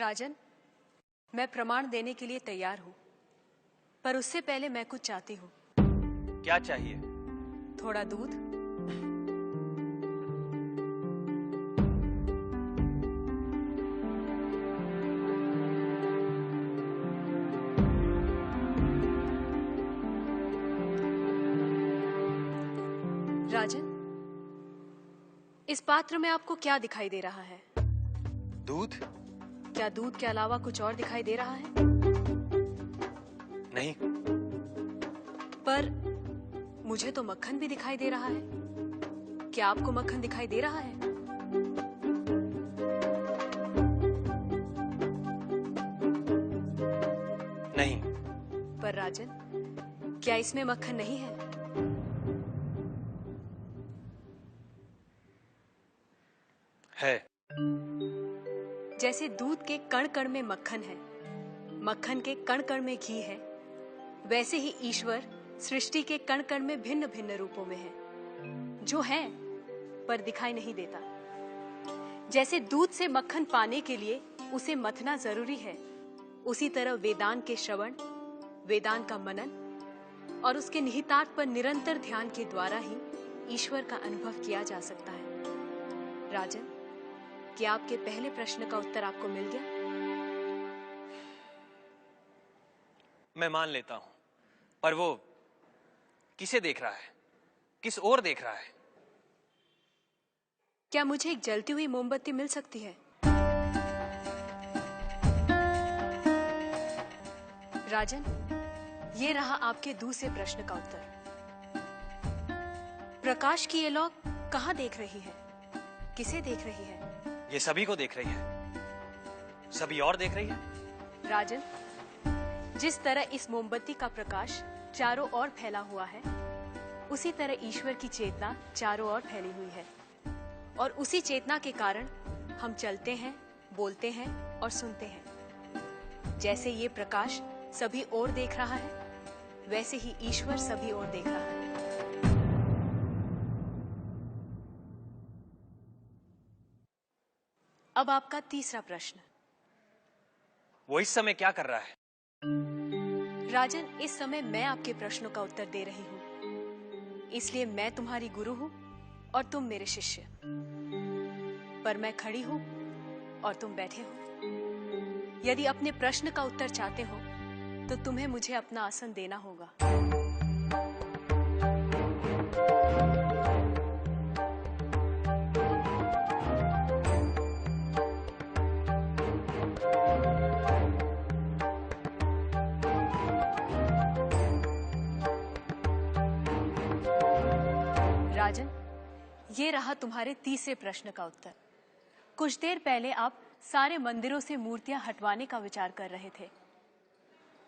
राजन, मैं प्रमाण देने के लिए तैयार हूं, पर उससे पहले मैं कुछ चाहती हूं। क्या चाहिए? थोड़ा दूध। राजन, इस पात्र में आपको क्या दिखाई दे रहा है? दूध? क्या दूध के अलावा कुछ और दिखाई दे रहा है? नहीं। पर मुझे तो मक्खन भी दिखाई दे रहा है। क्या आपको मक्खन दिखाई दे रहा है? नहीं। पर राजन, क्या इसमें मक्खन नहीं है? है। जैसे दूध के कण कण में मक्खन है, मक्खन के कण कण में घी है, वैसे ही ईश्वर सृष्टि के कण कण में भिन्न भिन्न रूपों में है, जो है पर दिखाई नहीं देता। जैसे दूध से मक्खन पाने के लिए उसे मथना जरूरी है, उसी तरह वेदांत के श्रवण, वेदांत का मनन और उसके निहितार्थ पर निरंतर ध्यान के द्वारा ही ईश्वर का अनुभव किया जा सकता है। राजन, क्या आपके पहले प्रश्न का उत्तर आपको मिल गया? मैं मान लेता हूं, पर वो किसे देख रहा है? किस ओर देख रहा है? क्या मुझे एक जलती हुई मोमबत्ती मिल सकती है? राजन, ये रहा आपके दूसरे प्रश्न का उत्तर। प्रकाश की ये लौ कहां देख रही है? किसे देख रही है? ये सभी को देख रही है। सभी और देख रही है। राजन, जिस तरह इस मोमबत्ती का प्रकाश चारों ओर फैला हुआ है, उसी तरह ईश्वर की चेतना चारों ओर फैली हुई है, और उसी चेतना के कारण हम चलते हैं, बोलते हैं और सुनते हैं। जैसे ये प्रकाश सभी ओर देख रहा है, वैसे ही ईश्वर सभी ओर देख रहा है। अब आपका तीसरा प्रश्न। वो इस समय क्या कर रहा है? राजन, इस समय मैं आपके प्रश्नों का उत्तर दे रही हूं, इसलिए मैं तुम्हारी गुरु हूं और तुम मेरे शिष्य। पर मैं खड़ी हूं और तुम बैठे हो। यदि अपने प्रश्न का उत्तर चाहते हो तो तुम्हें मुझे अपना आसन देना होगा। राजन, ये रहा तुम्हारे तीसरे प्रश्न का उत्तर। कुछ देर पहले आप सारे मंदिरों से मूर्तियां हटवाने का विचार कर रहे थे।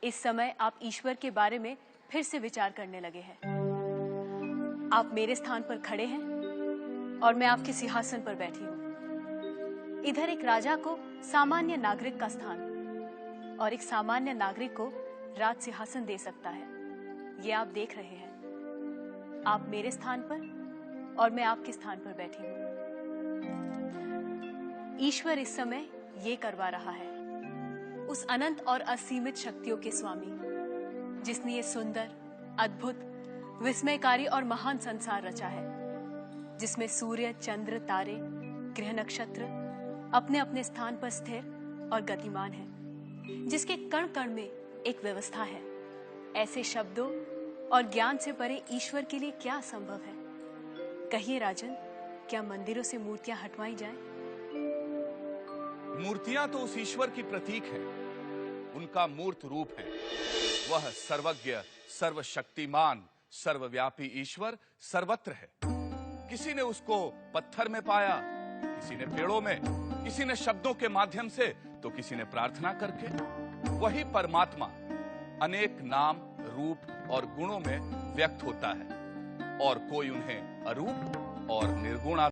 इस समय आप ईश्वर के बारे में फिर से विचार करने लगे हैं। आप मेरे स्थान पर खड़े हैं और मैं आपके सिंहासन पर बैठी हूं। इधर एक राजा को सामान्य नागरिक का स्थान और एक सामान्य नागरिक को राज सिंहासन दे सकता है, ये आप देख रहे हैं। आप मेरे स्थान पर और मैं आपके स्थान पर बैठी हूं। ईश्वर इस समय ये करवा रहा है, उस अनंत और असीमित शक्तियों के स्वामी, जिसने ये सुंदर, अद्भुत, विस्मयकारी और महान संसार रचा है, जिसमें सूर्य, चंद्र, तारे, ग्रह, नक्षत्र अपने अपने स्थान पर स्थिर और गतिमान है, जिसके कण कण में एक व्यवस्था है। ऐसे शब्दों और ज्ञान से परे ईश्वर के लिए क्या असंभव है? कहिए राजन, क्या मंदिरों से मूर्तियां हटवाई जाएं? मूर्तियां तो उस ईश्वर की प्रतीक है, उनका मूर्त रूप है। वह सर्वज्ञ, सर्वशक्तिमान, सर्वव्यापी ईश्वर सर्वत्र है। किसी ने उसको पत्थर में पाया, किसी ने पेड़ों में, किसी ने शब्दों के माध्यम से, तो किसी ने प्रार्थना करके। वही परमात्मा अनेक नाम, रूप और गुणों में व्यक्त होता है, और कोई उन्हें अरूप और निर्गुण